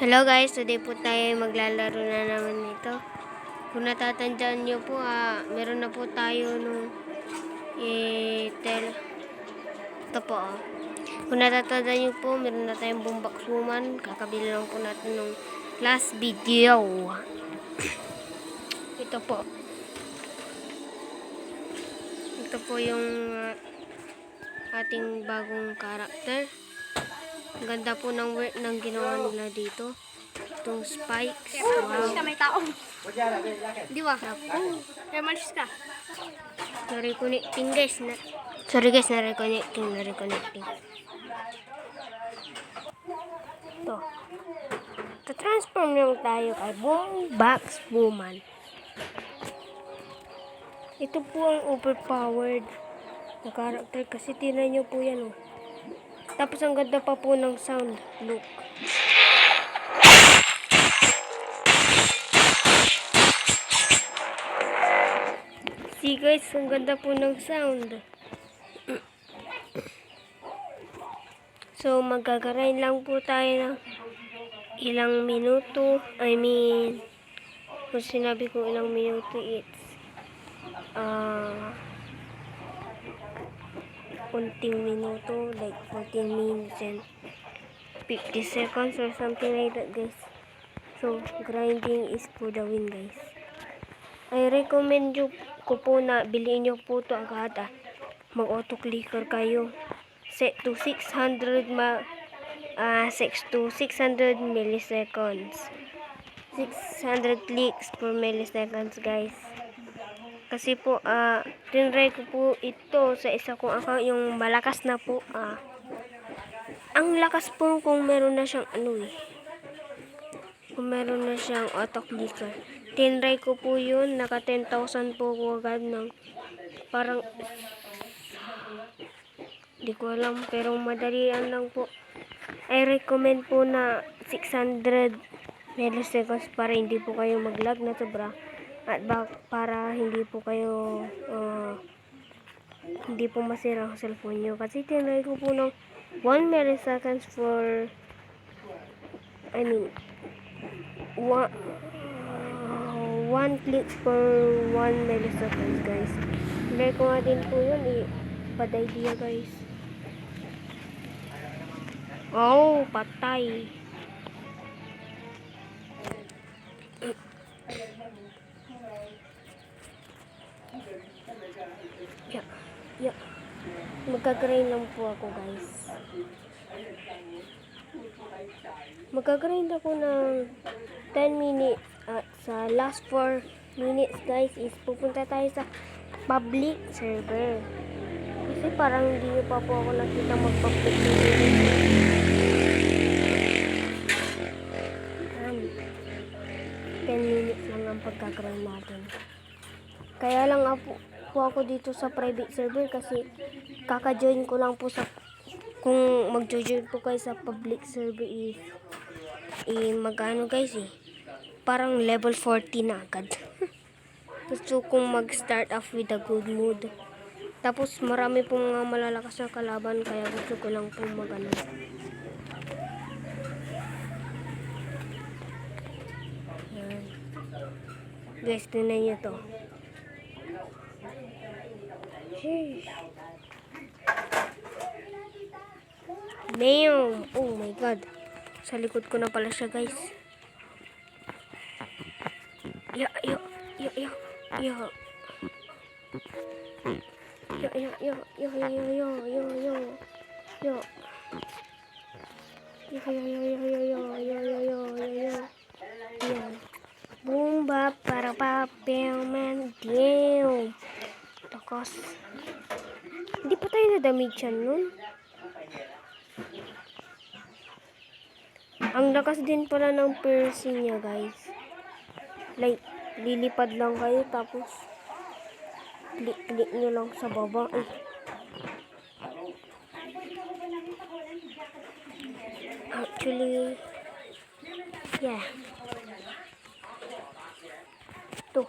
Hello guys, today po tayo maglalaro na naman nito. Kung natatandaan nyo po, meron na po tayo nung ito po. Kung natatandaan nyo po, meron na tayong Boombox Woman. Kakabili lang po natin nung last video. Ito po. Ito po yung ating bagong karakter. Ang ganda po ng work ng ginawa nila dito. Itong spikes. Wow. May tao. Di ba? Kaya malis ka. Na-reconnecting guys. Sorry guys, na-reconnecting. Ito. Ta-transform lang tayo kay Boombox Woman. Ito po ang overpowered na character kasi tinan nyo po yan. Oh. Tapos ang ganda pa po ng sound. Look. See guys, ang ganda po ng sound. So, magkakarain lang po tayo ng ilang minuto. Kung sinabi ko ilang minuto, it's unting minuto, like 14 minutes and 50 seconds or something like that guys. So, grinding is for the win guys. I recommend ko po na biliin nyo po ito agad. Mag-auto-clicker kayo. Set to 600 milliseconds. 600 clicks per milliseconds guys. Kasi po, tinry ko po ito sa isa kong account, yung malakas na po. Ang lakas po kung meron na siyang kung meron na siyang auto-clicker. Tinry ko po yun, naka 10,000 po ko agad ng parang di ko alam, pero madalian lang po. I recommend po na 600 milliseconds para hindi po kayo mag-lag na sobra. At para hindi po kayo hindi po masira ang cellphone nyo. Kasi tinry ko po ng 1 milliseconds for 1 click per 1 milliseconds guys. Tinry ko nga din po yun padidea guys. Oh, patay. Yeah. Magkagrind lang po ako guys. Magkagrind ako ng 10 minutes at sa last 4 minutes guys is pupunta tayo sa public server. Kasi parang hindi pa po ako nakita mag-public server. 10 minutes lang ang pagkagrind natin. Kaya lang po ako dito sa private server kasi kaka-join ko lang po sa kung mag-join po kayo sa public server magano guys parang level 40 na agad. Gusto kong mag-start off with a good mood. Tapos marami pong mga malalakas na kalaban kaya gusto ko lang pong magano. Yan. Guys, tingnan nyo to. Sheesh. Damn! Oh my god. Sa likod ko na pala siya guys. Yo. Boomba para papelman. Damn! Takas. Hindi pa tayo na-damage yan nun. Ang lakas din pala ng piercing niya guys. Like, lilipad lang kayo tapos click nyo lang sa baba. Actually, yeah. Ito.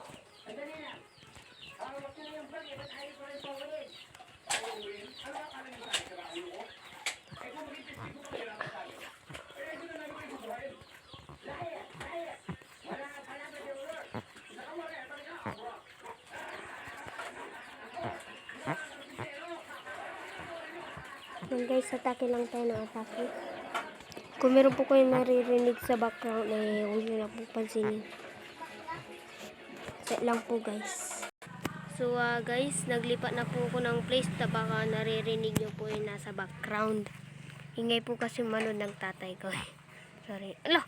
Yan guys, atake lang tayo ng atake. Kung meron po kayong naririnig sa background, huwag nyo na po pansinin. Set lang po guys. So guys, naglipat na po ako ng place na baka naririnig nyo po yung nasa background. Ingay po kasi manood ng tatay ko. Sorry. Ala!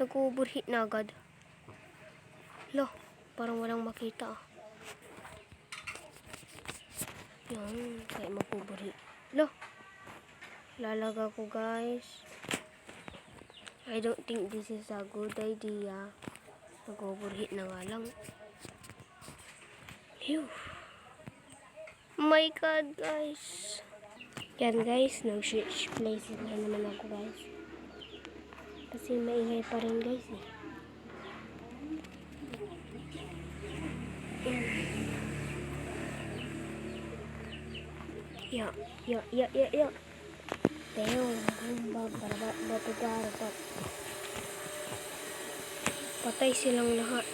Nag-overheat na agad. Ala! Parang walang makita. Yan. Kaya mag-overheat. Ala! Lalaga ko guys. I don't think this is a good idea. Nag-overheat na nga lang. Phew. My God guys. Yan guys, nag-switch places na naman ako guys. Kasi maingay pa rin guys eh. Ya. Damn, patay silang lahat.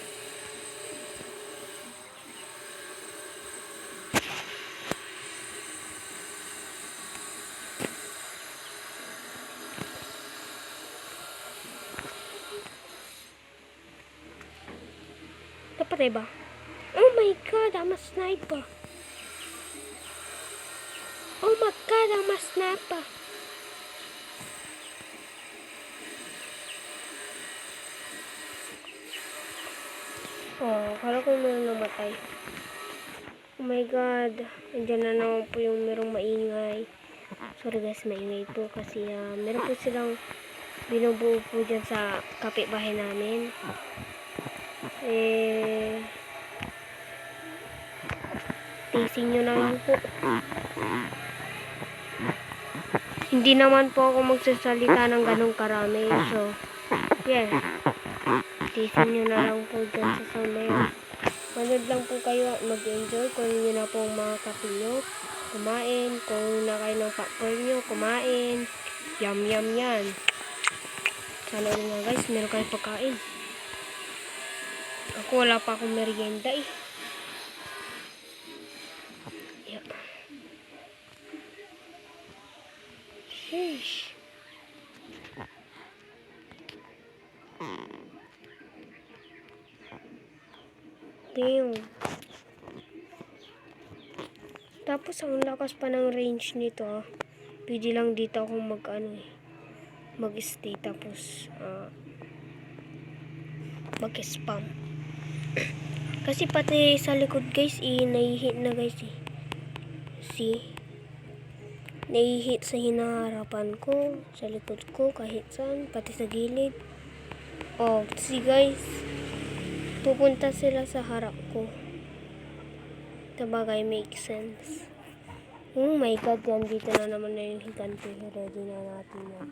Napatay ba? Oh my God, I'm a sniper. Oh my God, I'm a sniper. Oh, akala ko meron namatay. Oh my God. Andiyan na naman po yung merong maingay. Sorry guys, maingay po kasi meron po silang binubuo po dyan sa kapitbahay namin. Tising nyo na lang po. Hindi naman po ako magsasalita ng ganong karami. So, yeah. Tising nyo na lang po dyan sa sound na yun. Manood lang po kayo at mag-enjoy. Kung nyo na po ang mga kape nyo, kumain. Kung na kayo ng popcorn nyo, kumain. Yum yan. Sana rin nga guys, meron kayo pagkain. Ako wala pa akong merienda eh. Yep. Sheesh. Damn. Tapos ang lakas pa ng range nito ah. Pwede lang dito akong mag-stay tapos mag-spam. Kasi pati sa likod guys nai-hit na guys eh. See? Nai-hit sa hinaharapan ko, sa likod ko, kahit saan, pati sa gilid. Oh, see guys. Pupunta sila sa harap ko. Sabagay, make sense. Oh my God, yan. Dito na naman na yung higante. Ready na natin yan.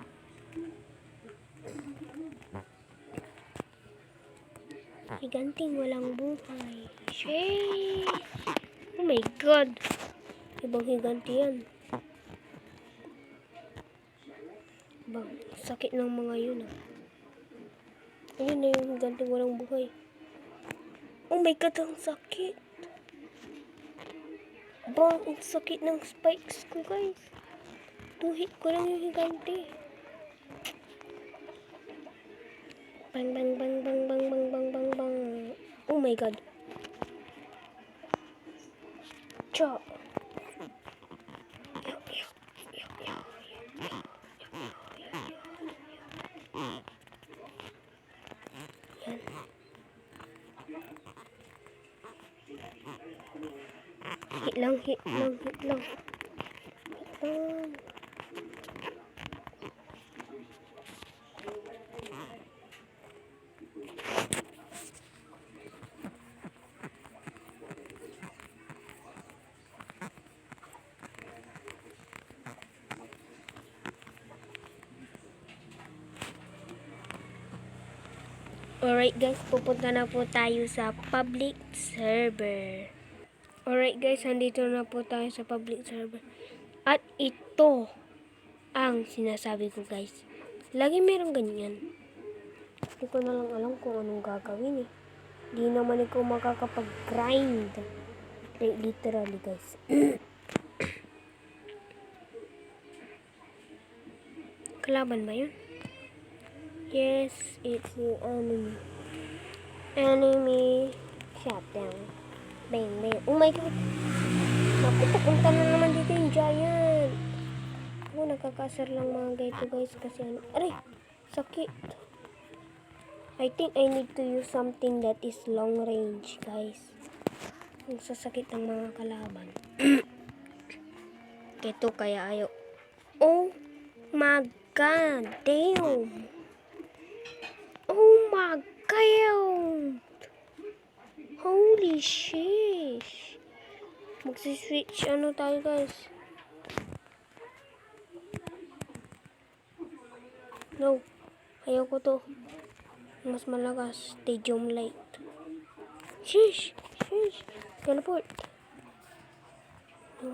Higanting walang buhay. Shit! Oh my God! Ibang higante yan. Bang, sakit ng mga yun ah. Ayun na yung higanting walang buhay. Oh my God, ang sakit. Bang, ang sakit ng spikes ko guys. Tuhit ko lang yung higante. Bang. Oh my God. Chop. Yan. Hit lang. Alright guys, pupunta na po tayo sa public server. Alright guys, andito na po tayo sa public server. At ito ang sinasabi ko guys. Lagi merong ganyan. Hindi ko na lang alam kung anong gagawin eh. Hindi naman ikaw makakapag-grind. Like literally guys. Kalaban ba yun? Yes, it's the enemy. Enemy shutdown. Bang, bang. Oh my god. Naku, papunta na naman dito yung giant. Oh, nakakasar lang mga ganito guys kasi ano. Aray! Sakit. I think I need to use something that is long range guys. Ang sasakit ng mga kalaban. Ito kaya ayaw. Oh my god, damn. Oh my god. Holy sheesh. Magsi-switch ano tayo guys. No. Ayaw ko to. Mas malakas. Stadium light. Sheesh. Sheesh. Teleport. No.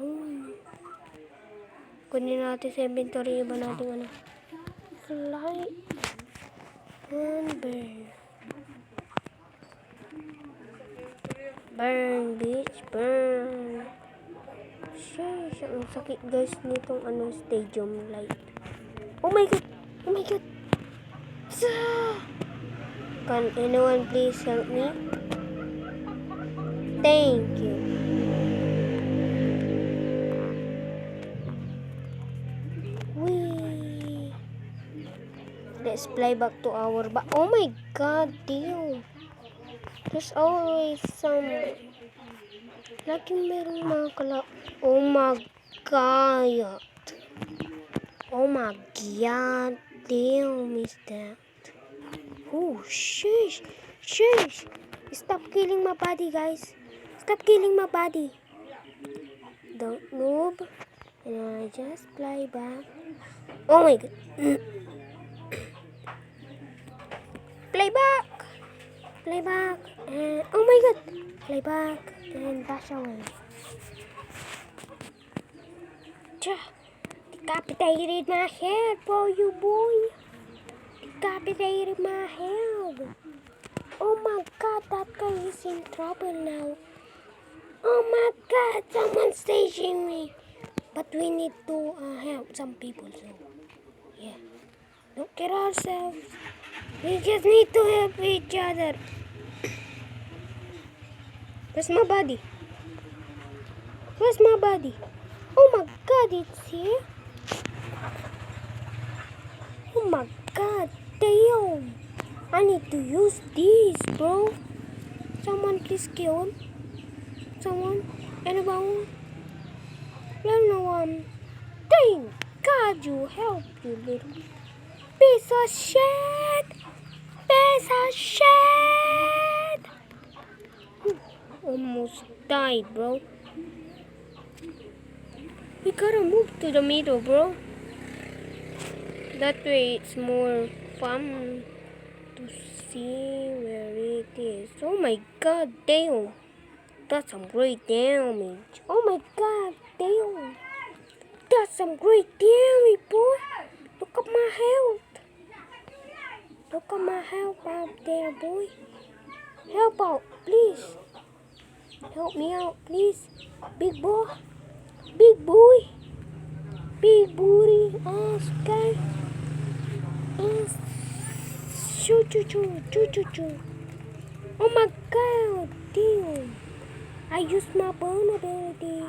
Kunin natin sa inventory. Iba natin ano. Light. And burn. Burn, bitch. Burn. Sheesh. Ang sakit guys nitong ano, stadium light. Oh my god. Oh my god. Can anyone please help me? Thank you. Whee! Let's fly back to our oh my god, damn. There's always some laging merong mga oh my god. Oh my god, damn is that. Oh, sheesh. Sheesh. Stop killing my body, guys. Stop killing my body. Don't move. And I just fly back. Oh my god. Fly back. Fly back. And oh my god. Fly back. And dash away. Decapitated my head for you, boy. Decapitated my head. Oh my god, that guy is in trouble now. Oh my god, someone's staging me. But we need to help some people, so yeah. Don't get ourselves. We just need to help each other. Where's my body? Where's my body? Oh my god, it's here. Oh my god, damn. I need to use these, bro. Someone please kill him. Someone? Anyone? No one. Thank God you helped, you little piece of shit. Piece of shit. Almost died, bro. We gotta move to the middle, bro. That way it's more fun to see where it is. Oh my god, damn. That's some great damage. Oh my god, damn. That's some great damage, boy. Look at my health. Look at my health out there, boy. Help out, please. Help me out, please. Big boy. Big boy. Big booty ass guy. Ass. Choo choo choo. Choo choo choo. Oh my god, damn. I used my burn ability.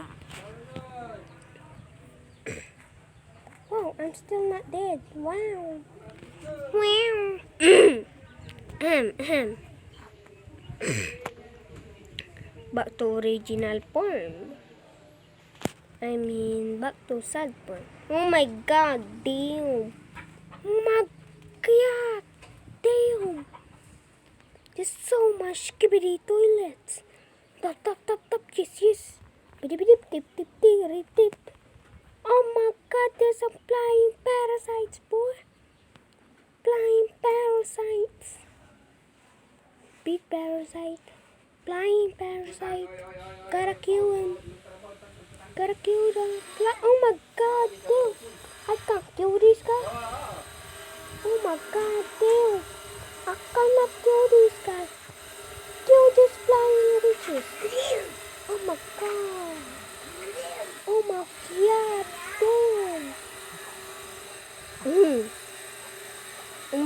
Wow, I'm still not dead. Wow. Wow. Back to original form. I mean, back to sad form. Oh my god, damn. Oh my god, damn. There's so much skibidi toilets. Tap, tap, tap, tap, yes, yes. Bidip, dip, dip, dip, dip, dip. Oh my god, there's some flying parasites, boy. Flying parasites. Big parasite. Flying parasite. Gotta kill him. Gotta kill them. Oh my god, damn. I can't kill this guy. Oh my god, damn. I cannot kill this guy. Kill this flying witches. Oh my god. Oh my god, damn.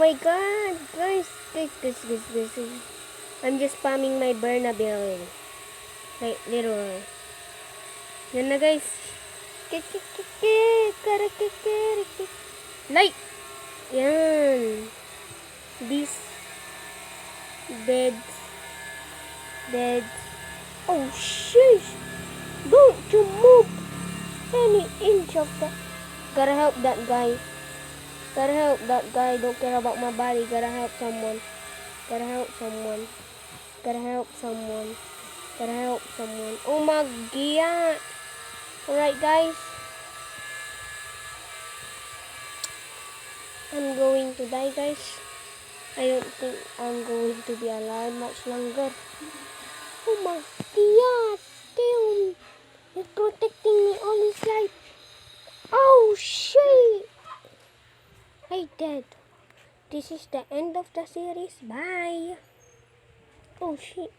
my god, guys. I'm just spamming my Bernabelle. Like, literal. Yan na, guys. Like, yan. This beds. Oh, sheesh. Don't you move any inch of that. Gotta help that guy. Don't care about my body. Gotta help someone. Oh my god. Alright, guys. I'm going to die, guys. I don't think I'm going to be alive much longer. Oh my god. Damn. You're protecting me all his life. Oh shit. Hey, Dad. This is the end of the series. Bye. Oh shit.